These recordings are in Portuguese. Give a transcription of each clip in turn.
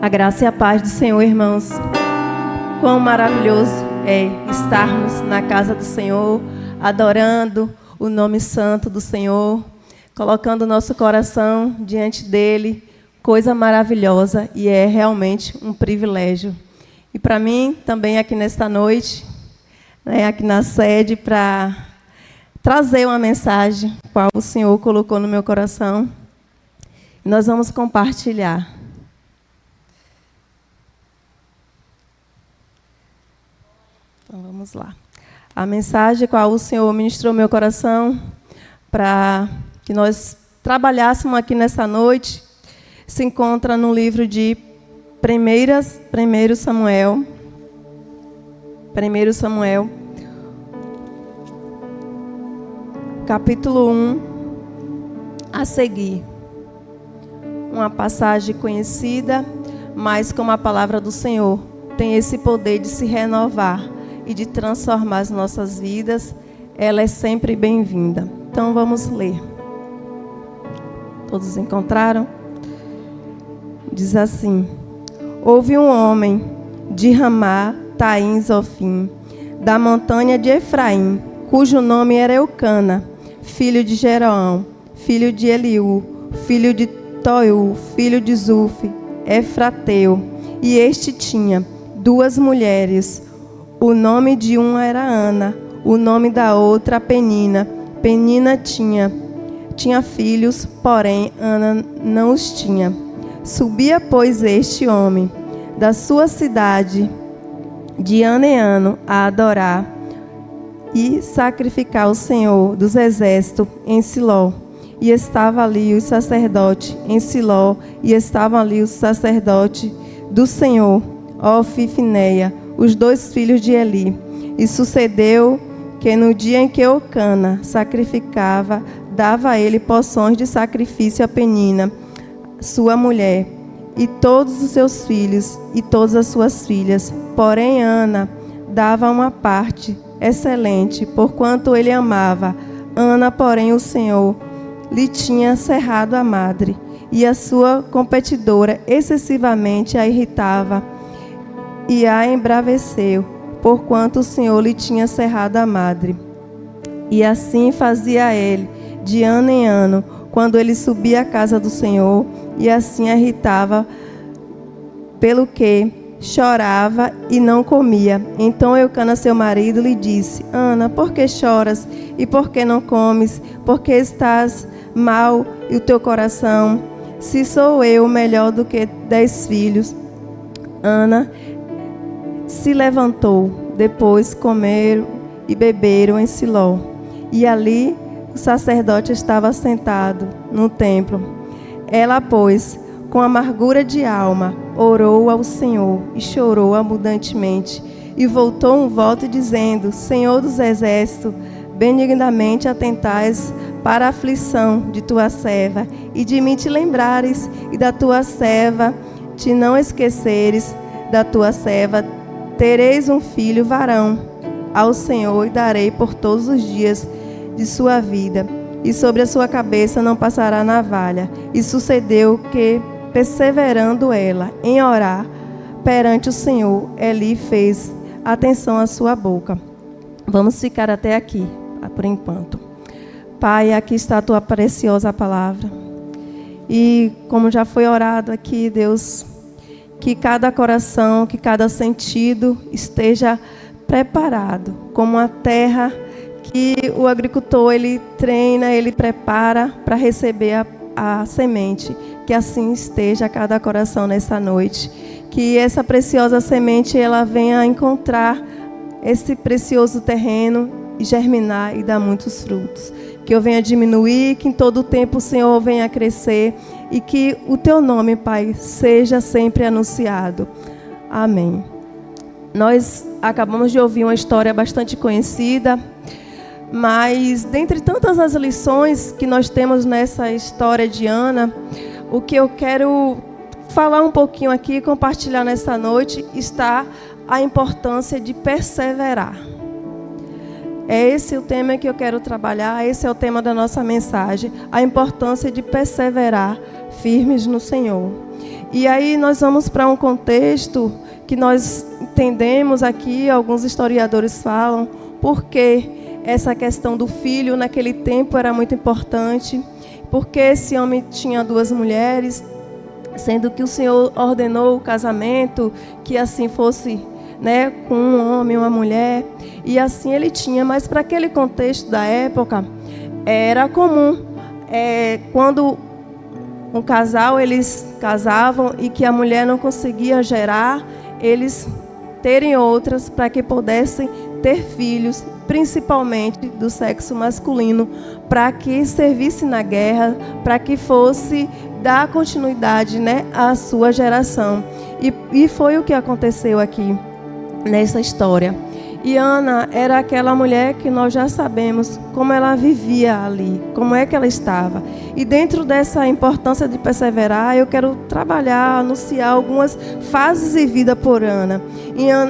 A graça e a paz do Senhor, irmãos. Quão maravilhoso é estarmos na casa do Senhor, adorando o nome santo do Senhor, colocando o nosso coração diante dele. Coisa maravilhosa, e é realmente um privilégio. E para mim, também aqui nesta noite, aqui na sede, para trazer uma mensagem qual o Senhor colocou no meu coração. Nós vamos compartilhar. Então, vamos lá. A mensagem qual o Senhor ministrou no meu coração para que nós trabalhássemos aqui nessa noite se encontra no livro de 1 Samuel, capítulo 1, a seguir. Uma passagem conhecida, mas como a palavra do Senhor tem esse poder de se renovar e de transformar as nossas vidas, ela é sempre bem-vinda. Então vamos ler. Todos encontraram? Diz assim: houve um homem de Ramá, Taim, Zofim, da montanha de Efraim, cujo nome era Eucana, filho de Jeroão, filho de Eliú, filho de Toiú, filho de Zufi, Efrateu. E este tinha 2 mulheres. O nome de uma era Ana, o nome da outra Penina. Penina tinha filhos, porém Ana não os tinha. Subia, pois, este homem da sua cidade de ano em ano a adorar e sacrificar ao Senhor dos exércitos em Siló. E estava ali o sacerdote em Siló, e estavam ali os sacerdotes do Senhor, Ofni e Finéia, os 2 filhos de Eli. E sucedeu que no dia em que Eucana sacrificava, dava a ele porções de sacrifício a Penina, sua mulher, e todos os seus filhos e todas as suas filhas. Porém Ana dava uma parte excelente, porquanto ele amava. Ana, porém, o Senhor lhe tinha cerrado a madre, e a sua competidora excessivamente a irritava e a embraveceu, porquanto o Senhor lhe tinha cerrado a madre. E assim fazia ele, de ano em ano, quando ele subia à casa do Senhor, e assim a irritava, pelo que chorava e não comia. Então Eucana, seu marido, lhe disse: Ana, por que choras e por que não comes? Porque estás mal e o teu coração? Se sou eu melhor do que 10 filhos. Ana se levantou, depois comeram e beberam em Siló. E ali o sacerdote estava sentado no templo. Ela, pois, com amargura de alma, orou ao Senhor e chorou abundantemente. E voltou um voto dizendo: Senhor dos exércitos, benignamente atentais para a aflição de tua serva, e de mim te lembrares, e da tua serva te não esqueceres. Da tua serva tereis um filho varão. Ao Senhor e darei por todos os dias de sua vida, e sobre a sua cabeça não passará navalha. E sucedeu que, perseverando ela em orar perante o Senhor, Eli fez atenção à sua boca. Vamos ficar até aqui, por enquanto. Pai, aqui está a tua preciosa palavra. E como já foi orado aqui, Deus, que cada coração, que cada sentido esteja preparado, como a terra que o agricultor ele treina, ele prepara para receber a semente. Que assim esteja cada coração nessa noite. Que essa preciosa semente ela venha encontrar esse precioso terreno e germinar e dar muitos frutos. Que eu venha diminuir, que em todo o tempo o Senhor venha crescer e que o teu nome, Pai, seja sempre anunciado. Amém. Nós acabamos de ouvir uma história bastante conhecida, mas dentre tantas as lições que nós temos nessa história de Ana, o que eu quero falar um pouquinho aqui e compartilhar nessa noite está a importância de perseverar. É esse o tema que eu quero trabalhar, esse é o tema da nossa mensagem, a importância de perseverar firmes no Senhor. E aí nós vamos para um contexto que nós entendemos aqui, alguns historiadores falam, porque essa questão do filho naquele tempo era muito importante, porque esse homem tinha 2 mulheres, sendo que o Senhor ordenou o casamento, que assim fosse, né, com um homem e uma mulher, e assim ele tinha. Mas para aquele contexto da época, era comum, quando um casal, eles casavam e que a mulher não conseguia gerar, eles terem outras para que pudessem ter filhos, principalmente do sexo masculino, para que servisse na guerra, para que fosse dar continuidade, né, à sua geração. E foi o que aconteceu aqui nessa história. E Ana era aquela mulher que nós já sabemos como ela vivia ali, como é que ela estava. E dentro dessa importância de perseverar, eu quero trabalhar, anunciar algumas fases de vida por Ana.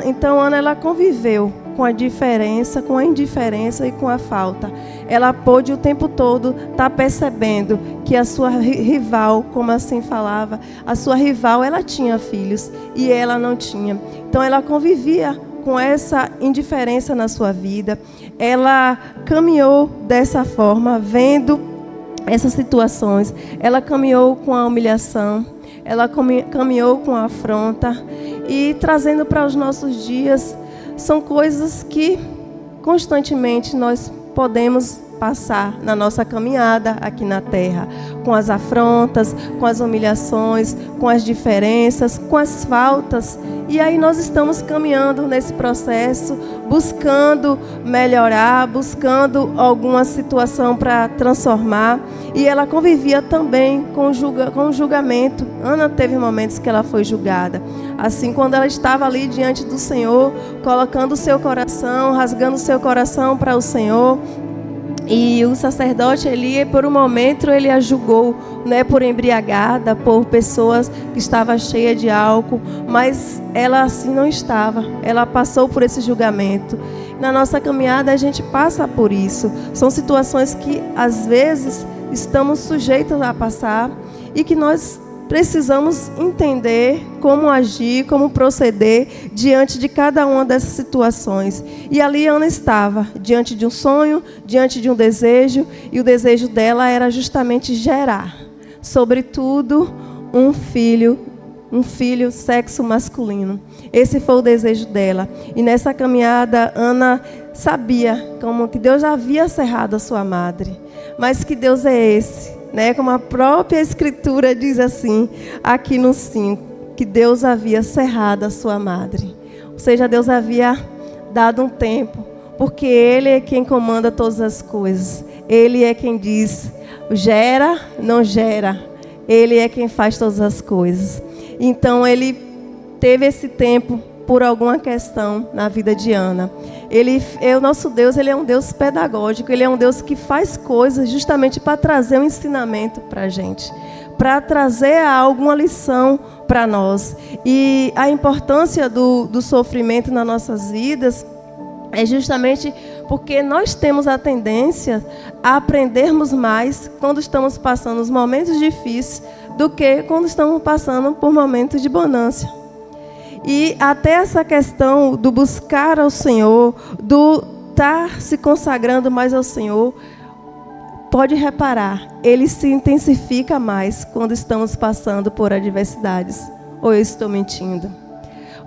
Então Ana, ela conviveu com a diferença, com a indiferença e com a falta. Ela pôde o tempo todo estar percebendo que a sua rival, como assim falava, a sua rival, ela tinha filhos e ela não tinha. Então ela convivia com essa indiferença na sua vida. Ela caminhou dessa forma, vendo essas situações. Ela caminhou com a humilhação, ela caminhou com a afronta, e trazendo para os nossos dias, são coisas que constantemente nós podemos passar na nossa caminhada aqui na terra, com as afrontas, com as humilhações, com as diferenças, com as faltas. E aí nós estamos caminhando nesse processo, buscando melhorar, buscando alguma situação para transformar. E ela convivia também com o julgamento. Ana teve momentos que ela foi julgada. Assim, quando ela estava ali diante do Senhor, colocando o seu coração, rasgando o seu coração para o Senhor, e o sacerdote Eli, por um momento, ele a julgou, né, por embriagada, por pessoas que estavam cheias de álcool, mas ela assim não estava. Ela passou por esse julgamento. Na nossa caminhada, a gente passa por isso. São situações que, às vezes, estamos sujeitos a passar e que nós precisamos entender como agir, como proceder diante de cada uma dessas situações. E ali Ana estava, diante de um sonho, diante de um desejo, e o desejo dela era justamente gerar, sobretudo, um filho sexo masculino. Esse foi o desejo dela. E nessa caminhada, Ana sabia como que Deus já havia cerrado a sua madre. Mas que Deus é esse? Né, como a própria Escritura diz assim, aqui no 5, que Deus havia cerrado a sua madre. Ou seja, Deus havia dado um tempo, porque Ele é quem comanda todas as coisas. Ele é quem diz, gera, não gera. Ele é quem faz todas as coisas. Então, Ele teve esse tempo por alguma questão na vida de Ana. O nosso Deus, Ele é um Deus pedagógico, Ele é um Deus que faz coisas justamente para trazer um ensinamento para a gente, para trazer alguma lição para nós. E a importância do sofrimento nas nossas vidas é justamente porque nós temos a tendência a aprendermos mais quando estamos passando os momentos difíceis do que quando estamos passando por momentos de bonança. E até essa questão do buscar ao Senhor, do estar se consagrando mais ao Senhor, pode reparar, ele se intensifica mais quando estamos passando por adversidades. Ou eu estou mentindo?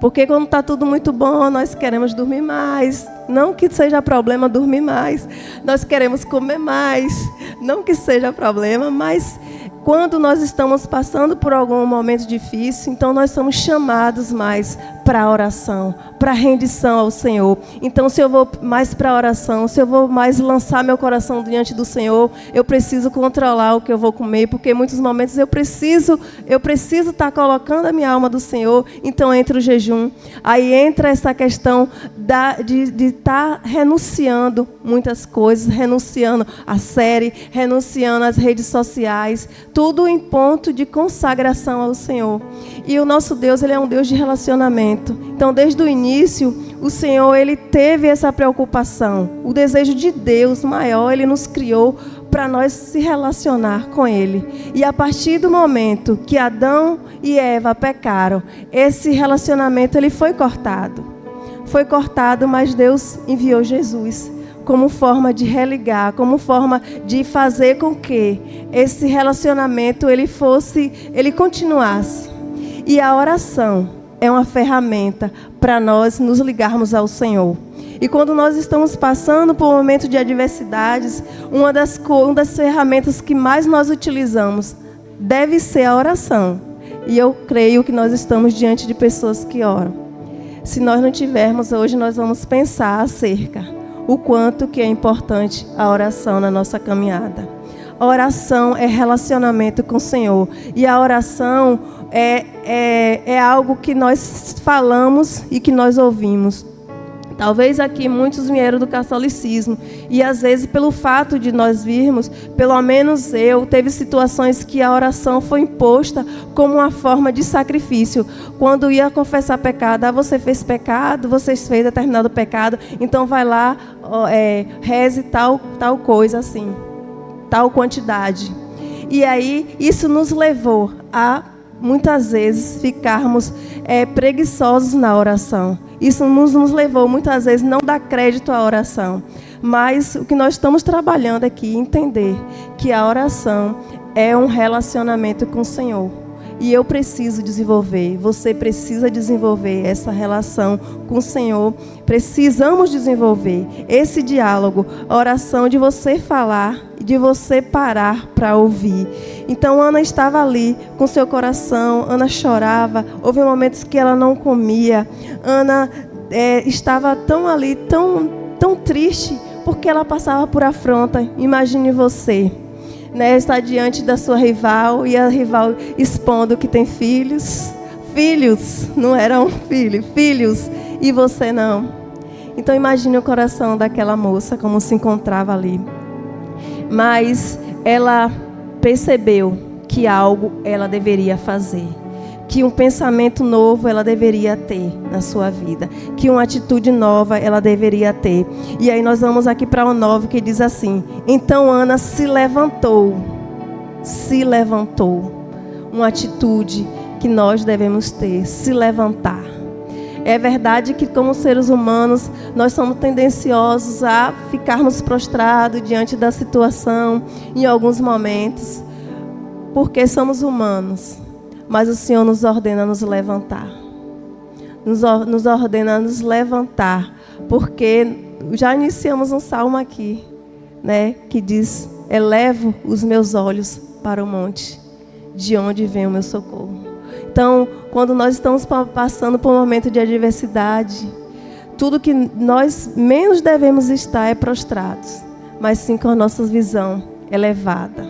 Porque quando está tudo muito bom, nós queremos dormir mais. Não que seja problema dormir mais. Nós queremos comer mais. Não que seja problema, mas quando nós estamos passando por algum momento difícil, então nós somos chamados mais para a oração, para a rendição ao Senhor. Então, se eu vou mais para a oração, se eu vou mais lançar meu coração diante do Senhor, eu preciso controlar o que eu vou comer, porque em muitos momentos eu preciso estar colocando a minha alma do Senhor. Então entra o jejum. Aí entra essa questão de estar renunciando muitas coisas, renunciando a série, renunciando às redes sociais, tudo em ponto de consagração ao Senhor. E o nosso Deus, Ele é um Deus de relacionamento. Então, desde o início, o Senhor, Ele teve essa preocupação. O desejo de Deus maior, Ele nos criou para nós se relacionar com Ele. E a partir do momento que Adão e Eva pecaram, esse relacionamento ele foi cortado. Foi cortado, mas Deus enviou Jesus como forma de religar, como forma de fazer com que esse relacionamento ele continuasse. E a oração é uma ferramenta para nós nos ligarmos ao Senhor. E quando nós estamos passando por um momento de adversidades, uma das ferramentas que mais nós utilizamos deve ser a oração. E eu creio que nós estamos diante de pessoas que oram. Se nós não tivermos, hoje nós vamos pensar acerca o quanto que é importante a oração na nossa caminhada. A oração é relacionamento com o Senhor. E a oração é algo que nós falamos e que nós ouvimos. Talvez aqui muitos vieram do catolicismo e às vezes pelo fato de nós virmos, pelo menos teve situações que a oração foi imposta como uma forma de sacrifício. Quando ia confessar pecado, você fez pecado, você fez determinado pecado, então vai lá, reze tal coisa assim, tal quantidade. E aí isso nos levou a muitas vezes ficarmos preguiçosos na oração. Isso nos levou muitas vezes não dar crédito à oração. Mas o que nós estamos trabalhando aqui é entender que a oração é um relacionamento com o Senhor. E eu preciso desenvolver, você precisa desenvolver essa relação com o Senhor. Precisamos desenvolver esse diálogo, a oração de você falar e de você parar para ouvir. Então Ana estava ali com seu coração, Ana chorava, houve momentos que ela não comia. Ana estava tão triste, porque ela passava por afronta. Imagine você, está diante da sua rival e a rival expondo que tem filhos, não eram filhos, e você não. Então imagine o coração daquela moça como se encontrava ali. Mas ela percebeu que algo ela deveria fazer, que um pensamento novo ela deveria ter na sua vida, que uma atitude nova ela deveria ter. E aí nós vamos aqui para o 9 que diz assim: então Ana se levantou. Uma atitude que nós devemos ter, se levantar. É verdade que como seres humanos nós somos tendenciosos a ficarmos prostrados diante da situação em alguns momentos, porque somos humanos. Mas o Senhor nos ordena a nos levantar. Nos ordena a nos levantar. Porque já iniciamos um salmo aqui, que diz: elevo os meus olhos para o monte, de onde vem o meu socorro. Então, quando nós estamos passando por um momento de adversidade, tudo que nós menos devemos estar é prostrados, mas sim com a nossa visão elevada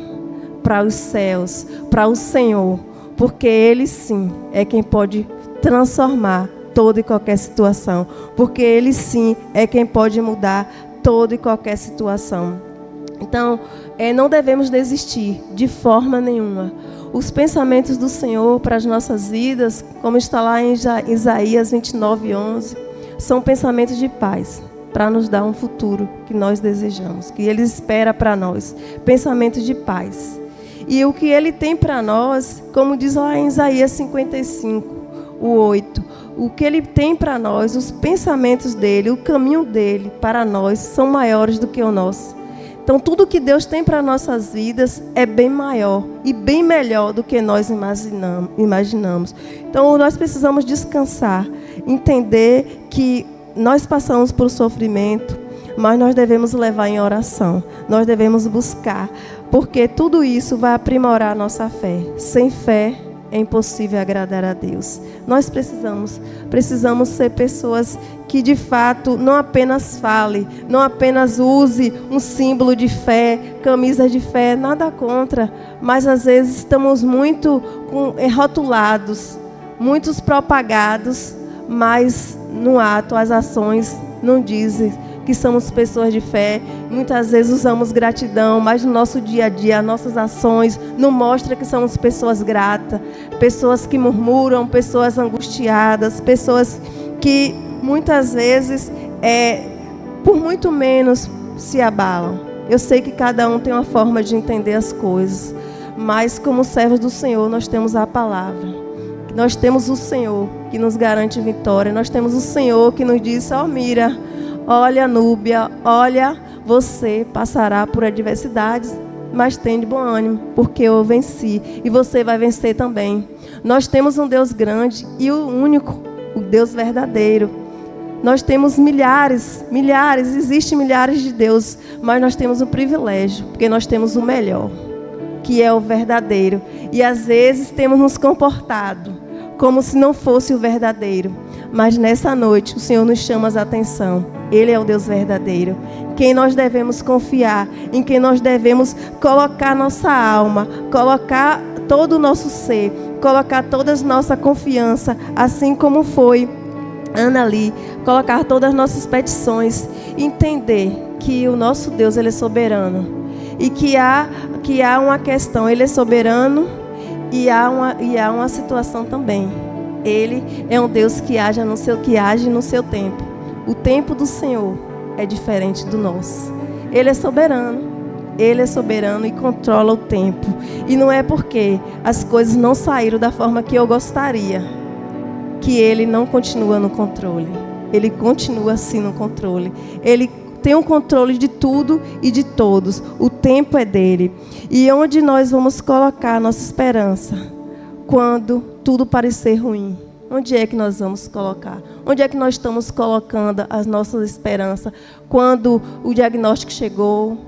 para os céus, para o Senhor. Porque Ele sim é quem pode transformar toda e qualquer situação. Porque Ele sim é quem pode mudar toda e qualquer situação. Então, não devemos desistir de forma nenhuma. Os pensamentos do Senhor para as nossas vidas, como está lá em Isaías 29:11, são pensamentos de paz, para nos dar um futuro que nós desejamos, que Ele espera para nós. Pensamentos de paz. E o que Ele tem para nós, como diz lá em Isaías 55:8, o que Ele tem para nós, os pensamentos dEle, o caminho dEle para nós são maiores do que o nosso. Então tudo que Deus tem para nossas vidas é bem maior e bem melhor do que nós imaginamos. Então nós precisamos descansar, entender que nós passamos por sofrimento, mas nós devemos levar em oração, nós devemos buscar, porque tudo isso vai aprimorar a nossa fé. Sem fé é impossível agradar a Deus. Nós precisamos ser pessoas que de fato não apenas fale, não apenas use um símbolo de fé, camisa de fé, nada contra, mas às vezes estamos muito rotulados, muitos propagados, mas no ato, as ações não dizem que somos pessoas de fé. Muitas vezes usamos gratidão, mas no nosso dia a dia, nossas ações não mostram que somos pessoas gratas, pessoas que murmuram, pessoas angustiadas, pessoas que muitas vezes, por muito menos, se abalam. Eu sei que cada um tem uma forma de entender as coisas, mas como servos do Senhor, nós temos a palavra. Nós temos o Senhor que nos garante vitória. Nós temos o Senhor que nos diz: ó, Mira, olha, Núbia, olha, você passará por adversidades, mas tem de bom ânimo, porque eu venci e você vai vencer também. Nós temos um Deus grande e o único, o Deus verdadeiro. Nós temos milhares, existem milhares de deuses, mas nós temos um privilégio, porque nós temos o melhor, que é o verdadeiro. E às vezes temos nos comportado como se não fosse o verdadeiro. Mas nessa noite o Senhor nos chama a atenção. Ele é o Deus verdadeiro, quem nós devemos confiar, em quem nós devemos colocar nossa alma, colocar todo o nosso ser, colocar toda a nossa confiança, assim como foi Ana ali, colocar todas as nossas petições, entender que o nosso Deus, Ele é soberano, e que há uma questão, Ele é soberano, e há uma situação também. Ele é um Deus que age no seu tempo. O tempo do Senhor é diferente do nosso. Ele é soberano e controla o tempo. E não é porque as coisas não saíram da forma que eu gostaria que Ele não continua no controle. Ele continua sim no controle. Ele tem o controle de tudo e de todos. O tempo é dele. E onde nós vamos colocar a nossa esperança quando tudo parecer ruim? Onde é que nós vamos colocar? Onde é que nós estamos colocando as nossas esperanças? Quando o diagnóstico chegou?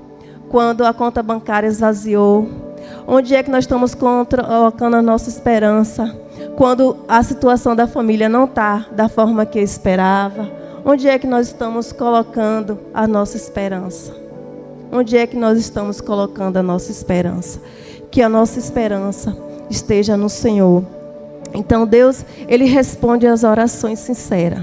Quando a conta bancária esvaziou? Onde é que nós estamos colocando a nossa esperança? Quando a situação da família não está da forma que eu esperava? Onde é que nós estamos colocando a nossa esperança? Onde é que nós estamos colocando a nossa esperança? Que a nossa esperança esteja no Senhor. Então Deus, Ele responde às orações sinceras.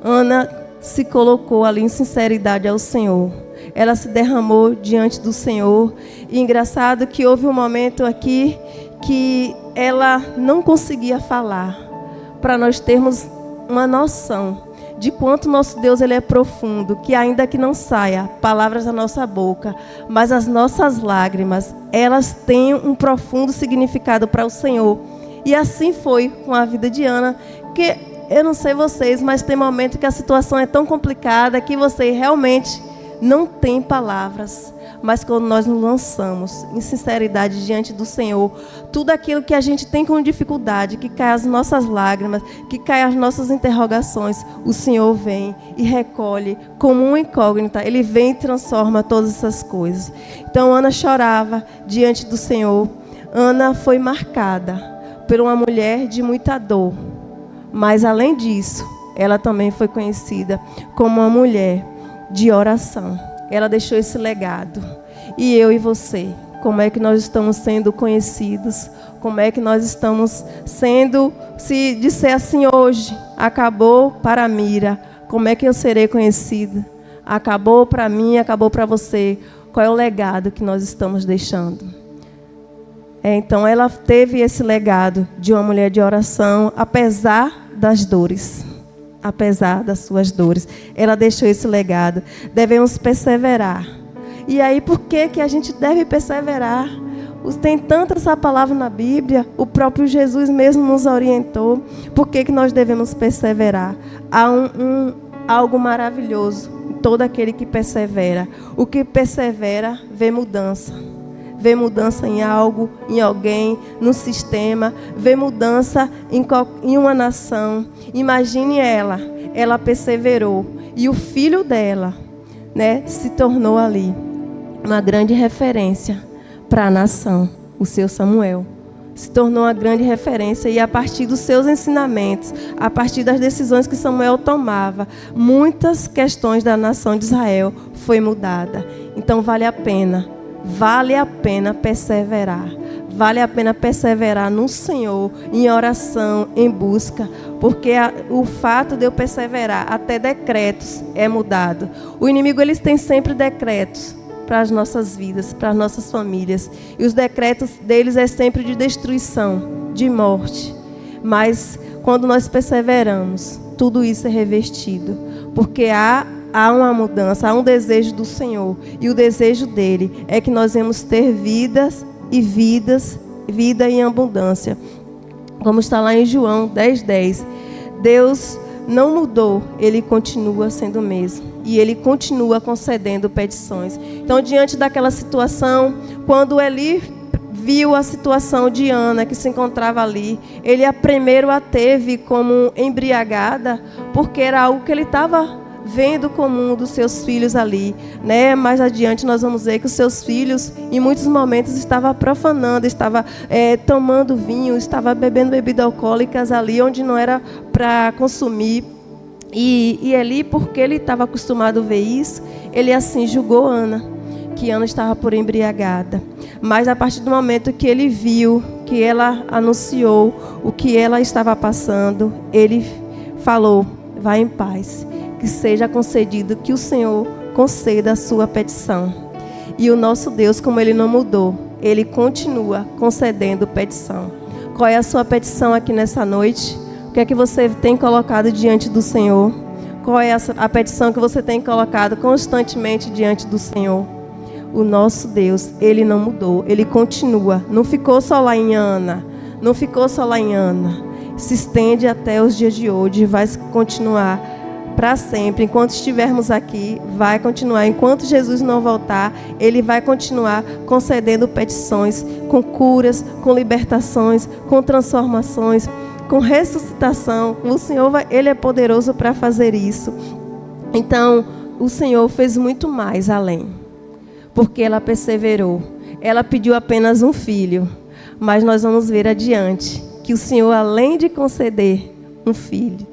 Ana se colocou ali em sinceridade ao Senhor. Ela se derramou diante do Senhor. E engraçado que houve um momento aqui que ela não conseguia falar, para nós termos uma noção de quanto nosso Deus Ele é profundo, que ainda que não saia palavras da nossa boca, mas as nossas lágrimas, elas têm um profundo significado para o Senhor. E assim foi com a vida de Ana, que eu não sei vocês, mas tem momento que a situação é tão complicada que você realmente não tem palavras. Mas quando nós nos lançamos em sinceridade diante do Senhor, tudo aquilo que a gente tem com dificuldade, que cai as nossas lágrimas, que cai as nossas interrogações, o Senhor vem e recolhe como uma incógnita. Ele vem e transforma todas essas coisas. Então Ana chorava diante do Senhor. Ana foi marcada por uma mulher de muita dor. Mas além disso, ela também foi conhecida como uma mulher de oração. Ela deixou esse legado. E eu e você, como é que nós estamos sendo conhecidos? Como é que nós estamos sendo, se disser assim hoje, acabou para Mira, como é que eu serei conhecida? Acabou para mim, acabou para você. Qual é o legado que nós estamos deixando? Então ela teve esse legado de uma mulher de oração, apesar das dores. Apesar das suas dores, ela deixou esse legado. Devemos perseverar. E aí, por que a gente deve perseverar? Tem tanta essa palavra na Bíblia, o próprio Jesus mesmo nos orientou. Por que nós devemos perseverar? Há algo maravilhoso em todo aquele que persevera. O que persevera vê mudança. Vê mudança em algo, em alguém, no sistema. Vê mudança em uma nação. Imagine ela perseverou. E o filho dela, se tornou ali uma grande referência para a nação. O seu Samuel se tornou uma grande referência. E a partir dos seus ensinamentos, a partir das decisões que Samuel tomava, muitas questões da nação de Israel foi mudada. Então vale a pena perseverar. Vale a pena perseverar no Senhor, em oração, em busca, porque o fato de eu perseverar, até decretos é mudado. O inimigo, eles têm sempre decretos para as nossas vidas, para as nossas famílias. E os decretos deles é sempre de destruição, de morte. Mas quando nós perseveramos, tudo isso é revestido, porque há há uma mudança, há um desejo do Senhor. E o desejo dele é que nós vamos ter vida em abundância. Como está lá em João 10:10. Deus não mudou, Ele continua sendo o mesmo. E Ele continua concedendo petições. Então, diante daquela situação, quando Eli viu a situação de Ana, que se encontrava ali, ele primeiro a teve como embriagada, porque era algo que ele estava vendo como um dos seus filhos ali, né? Mais adiante nós vamos ver que os seus filhos, em muitos momentos, estava profanando, estava tomando vinho, estava bebendo bebidas alcoólicas ali, onde não era para consumir. E Eli, porque ele estava acostumado a ver isso, ele assim julgou Ana, que Ana estava por embriagada. Mas a partir do momento que ele viu, que ela anunciou o que ela estava passando, ele falou: vá em paz, que seja concedido, que o Senhor conceda a sua petição. E o nosso Deus, como Ele não mudou, Ele continua concedendo petição. Qual é a sua petição aqui nessa noite? O que é que você tem colocado diante do Senhor? Qual é a petição que você tem colocado constantemente diante do Senhor? O nosso Deus, Ele não mudou, Ele continua. Não ficou só lá em Ana, não ficou só lá em Ana. Se estende até os dias de hoje e vai continuar para sempre. Enquanto estivermos aqui, vai continuar. Enquanto Jesus não voltar, Ele vai continuar concedendo petições, com curas, com libertações, com transformações, com ressuscitação. O Senhor, Ele é poderoso para fazer isso. Então, o Senhor fez muito mais além. Porque ela perseverou. Ela pediu apenas um filho. Mas nós vamos ver adiante que o Senhor, além de conceder um filho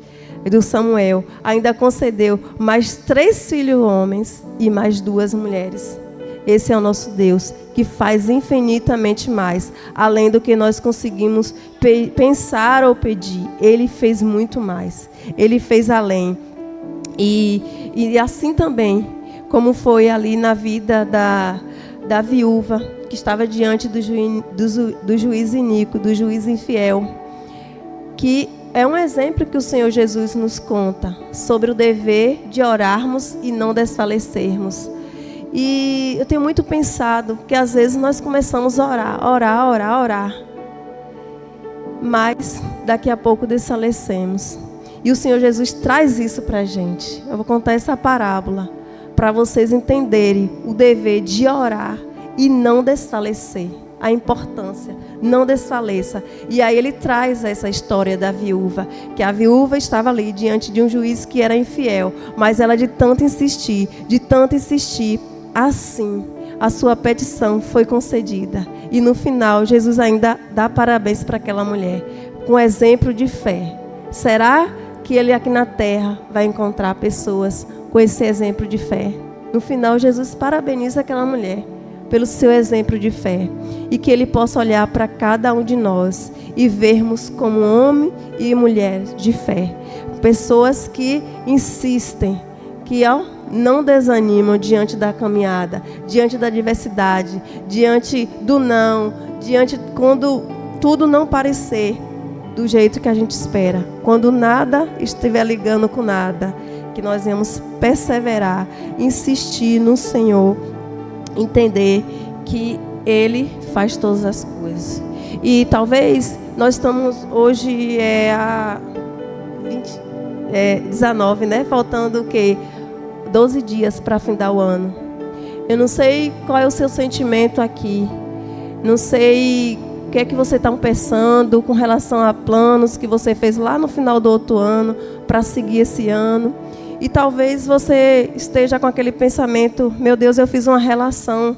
do Samuel, ainda concedeu mais 3 filhos homens e mais 2 mulheres. Esse é o nosso Deus, que faz infinitamente mais, além do que nós conseguimos pensar ou pedir. Ele fez muito mais. Ele fez além. E assim também, como foi ali na vida da viúva, que estava diante do juiz iníquo, do juiz infiel, que é um exemplo que o Senhor Jesus nos conta sobre o dever de orarmos e não desfalecermos. E eu tenho muito pensado que às vezes nós começamos a orar, mas daqui a pouco desfalecemos. E o Senhor Jesus traz isso para a gente. Eu vou contar essa parábola para vocês entenderem o dever de orar e não desfalecer. A importância, não desfaleça. E aí ele traz essa história da viúva, que a viúva estava ali diante de um juiz que era infiel, mas ela de tanto insistir, assim a sua petição foi concedida. E no final, Jesus ainda dá parabéns para aquela mulher, com exemplo de fé. Será que ele aqui na terra vai encontrar pessoas com esse exemplo de fé? No final, Jesus parabeniza aquela mulher pelo seu exemplo de fé, e que Ele possa olhar para cada um de nós e vermos como homem e mulher de fé, pessoas que insistem, que não desanimam diante da caminhada, diante da adversidade, diante do não, diante quando tudo não parecer do jeito que a gente espera, quando nada estiver ligando com nada, que nós vamos perseverar, insistir no Senhor, entender que Ele faz todas as coisas. E talvez nós estamos hoje a 19, né? Faltando o quê? 12 dias para findar o ano. Eu não sei qual é o seu sentimento aqui. Não sei o que é que você está pensando com relação a planos que você fez lá no final do outro ano para seguir esse ano. E talvez você esteja com aquele pensamento: meu Deus, eu fiz uma relação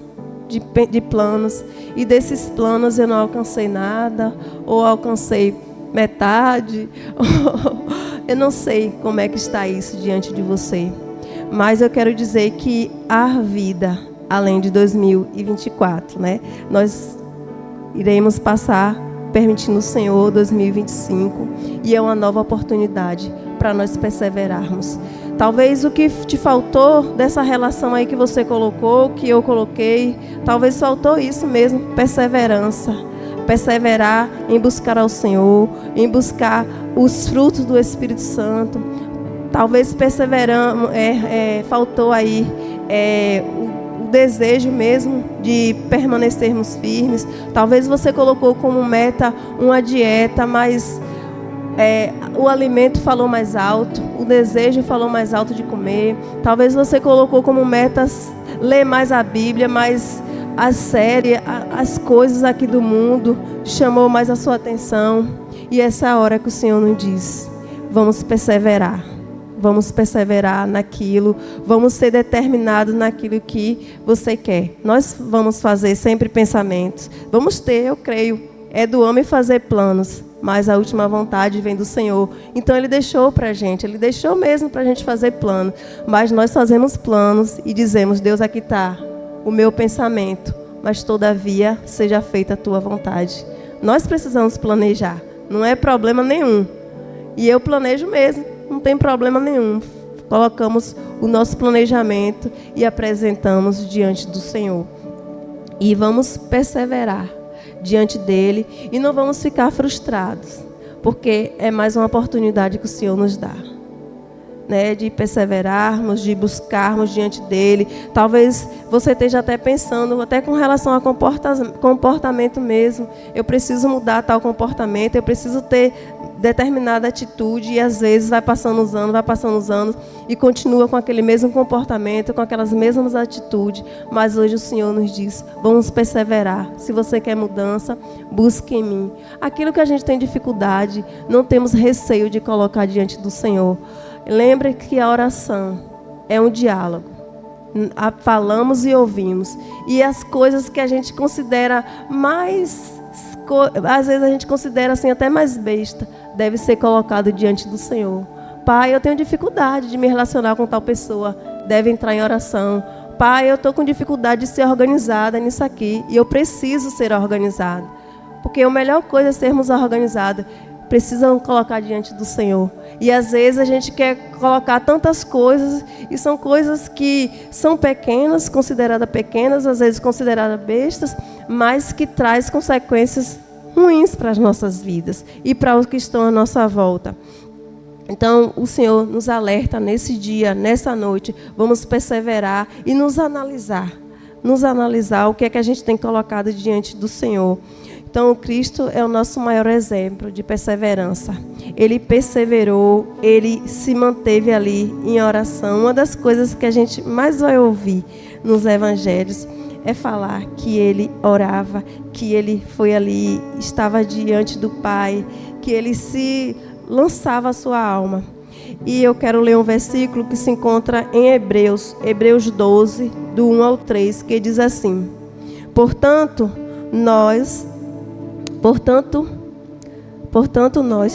de planos, e desses planos eu não alcancei nada, ou alcancei metade. Eu não sei como é que está isso diante de você. Mas eu quero dizer que há vida além de 2024, né? Nós iremos passar, permitindo o Senhor, 2025, e é uma nova oportunidade para nós perseverarmos. Talvez o que te faltou dessa relação aí que você colocou, que eu coloquei, talvez faltou isso mesmo, perseverança. Perseverar em buscar ao Senhor, em buscar os frutos do Espírito Santo. Talvez perseveramos, faltou aí o desejo mesmo de permanecermos firmes. Talvez você colocou como meta uma dieta, mas o alimento falou mais alto, o desejo falou mais alto de comer. Talvez você colocou como meta ler mais a Bíblia, mas a série, as coisas aqui do mundo chamou mais a sua atenção. E essa é a hora que o Senhor nos diz: vamos perseverar. Vamos perseverar naquilo, vamos ser determinados naquilo que você quer. Nós vamos fazer sempre pensamentos. Vamos ter, eu creio, é do homem fazer planos, mas a última vontade vem do Senhor. Então Ele deixou para a gente, Ele deixou mesmo para a gente fazer plano. Mas nós fazemos planos e dizemos: Deus, aqui está o meu pensamento, mas todavia seja feita a tua vontade. Nós precisamos planejar, não é problema nenhum. E eu planejo mesmo. Não tem problema nenhum. Colocamos o nosso planejamento e apresentamos diante do Senhor. E vamos perseverar diante dele e não vamos ficar frustrados, porque é mais uma oportunidade que o Senhor nos dá, né, de perseverarmos, de buscarmos diante dele. Talvez você esteja até pensando, até com relação a comportamento mesmo: eu preciso mudar tal comportamento, eu preciso ter determinada atitude, e às vezes vai passando os anos e continua com aquele mesmo comportamento, com aquelas mesmas atitudes. Mas hoje o Senhor nos diz: vamos perseverar. Se você quer mudança, busque em mim. Aquilo que a gente tem dificuldade, não temos receio de colocar diante do Senhor. Lembre que a oração é um diálogo. Falamos e ouvimos. E as coisas que a gente considera mais, às vezes a gente considera assim até mais besta, deve ser colocado diante do Senhor. Pai, eu tenho dificuldade de me relacionar com tal pessoa. Deve entrar em oração. Pai, eu estou com dificuldade de ser organizada nisso aqui. E eu preciso ser organizada. Porque a melhor coisa é sermos organizados. Precisam colocar diante do Senhor. E às vezes a gente quer colocar tantas coisas, e são coisas que são pequenas, consideradas pequenas, às vezes consideradas bestas, mas que traz consequências ruins para as nossas vidas e para os que estão à nossa volta. Então, o Senhor nos alerta nesse dia, nessa noite: vamos perseverar e nos analisar o que é que a gente tem colocado diante do Senhor. Então, o Cristo é o nosso maior exemplo de perseverança. Ele perseverou, ele se manteve ali em oração. Uma das coisas que a gente mais vai ouvir nos evangelhos é falar que ele orava, que ele foi ali, estava diante do Pai, que ele se lançava a sua alma. E eu quero ler um versículo que se encontra em Hebreus 12, do 1 ao 3, que diz assim: Portanto, nós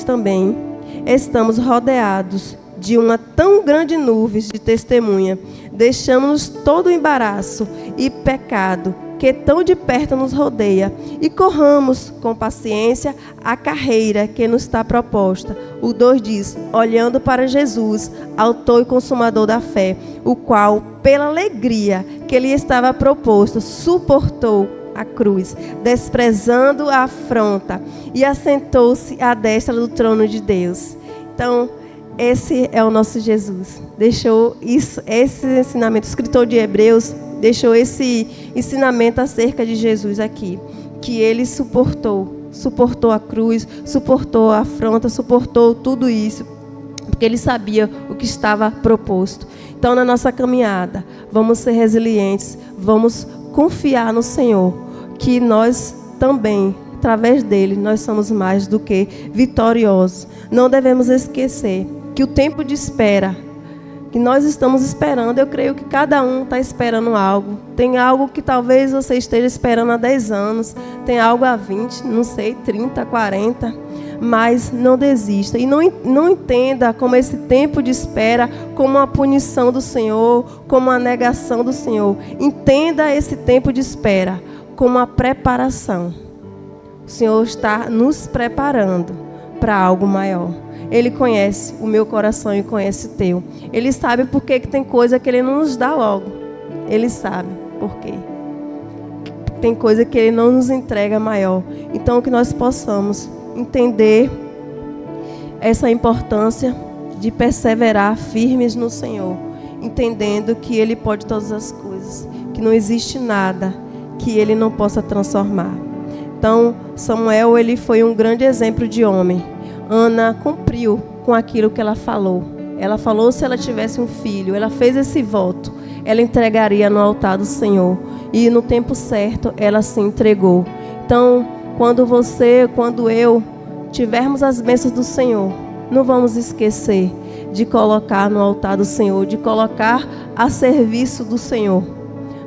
também estamos rodeados de uma tão grande nuvem de testemunha. Deixamos-nos todo o embaraço e pecado que tão de perto nos rodeia, e corramos com paciência a carreira que nos está proposta. O 2 diz: olhando para Jesus, autor e consumador da fé, o qual, pela alegria que lhe estava proposto, suportou a cruz, desprezando a afronta, e assentou-se à destra do trono de Deus. Então, esse é o nosso Jesus. Deixou isso, esse ensinamento. O escritor de Hebreus deixou esse ensinamento acerca de Jesus aqui, que ele suportou a cruz, suportou a afronta, suportou tudo isso, porque ele sabia o que estava proposto. Então, na nossa caminhada, vamos ser resilientes, vamos confiar no Senhor, que nós também, através dele, nós somos mais do que vitoriosos. Não devemos esquecer que o tempo de espera que nós estamos esperando, eu creio que cada um está esperando algo. Tem algo que talvez você esteja esperando há 10 anos, tem algo há 20, não sei, 30, 40, mas não desista. E não entenda como esse tempo de espera como uma punição do Senhor, como uma negação do Senhor. Entenda esse tempo de espera como uma preparação. O Senhor está nos preparando para algo maior. Ele conhece o meu coração e conhece o teu. Ele sabe por que tem coisa que Ele não nos dá logo. Ele sabe por quê. Tem coisa que Ele não nos entrega maior. Então, que nós possamos entender essa importância, de perseverar firmes no Senhor, entendendo que Ele pode todas as coisas, que não existe nada que Ele não possa transformar. Então, Samuel, ele foi um grande exemplo de homem. Ana cumpriu com aquilo que ela falou. Ela falou, se ela tivesse um filho, ela fez esse voto, ela entregaria no altar do Senhor. E no tempo certo, ela se entregou. Então, quando eu tivermos as bênçãos do Senhor, não vamos esquecer de colocar no altar do Senhor, de colocar a serviço do Senhor.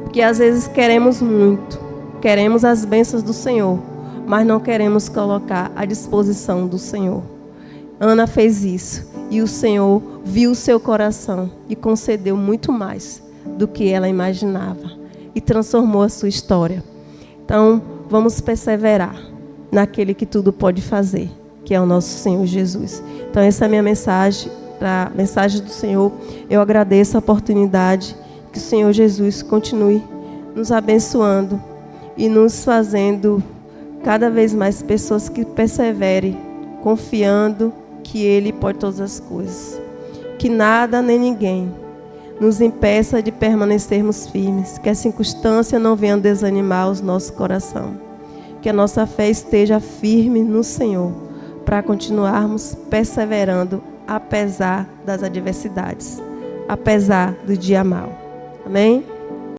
Porque às vezes queremos muito, queremos as bênçãos do Senhor, mas não queremos colocar à disposição do Senhor. Ana fez isso e o Senhor viu o seu coração e concedeu muito mais do que ela imaginava e transformou a sua história. Então, vamos perseverar naquele que tudo pode fazer, que é o nosso Senhor Jesus. Então, essa é a minha mensagem, a mensagem do Senhor. Eu agradeço a oportunidade, que o Senhor Jesus continue nos abençoando e nos fazendo cada vez mais pessoas que perseverem, confiando que Ele pode todas as coisas. Que nada nem ninguém nos impeça de permanecermos firmes, que a circunstância não venha desanimar os nossos corações. Que a nossa fé esteja firme no Senhor, para continuarmos perseverando, apesar das adversidades, apesar do dia mau. Amém?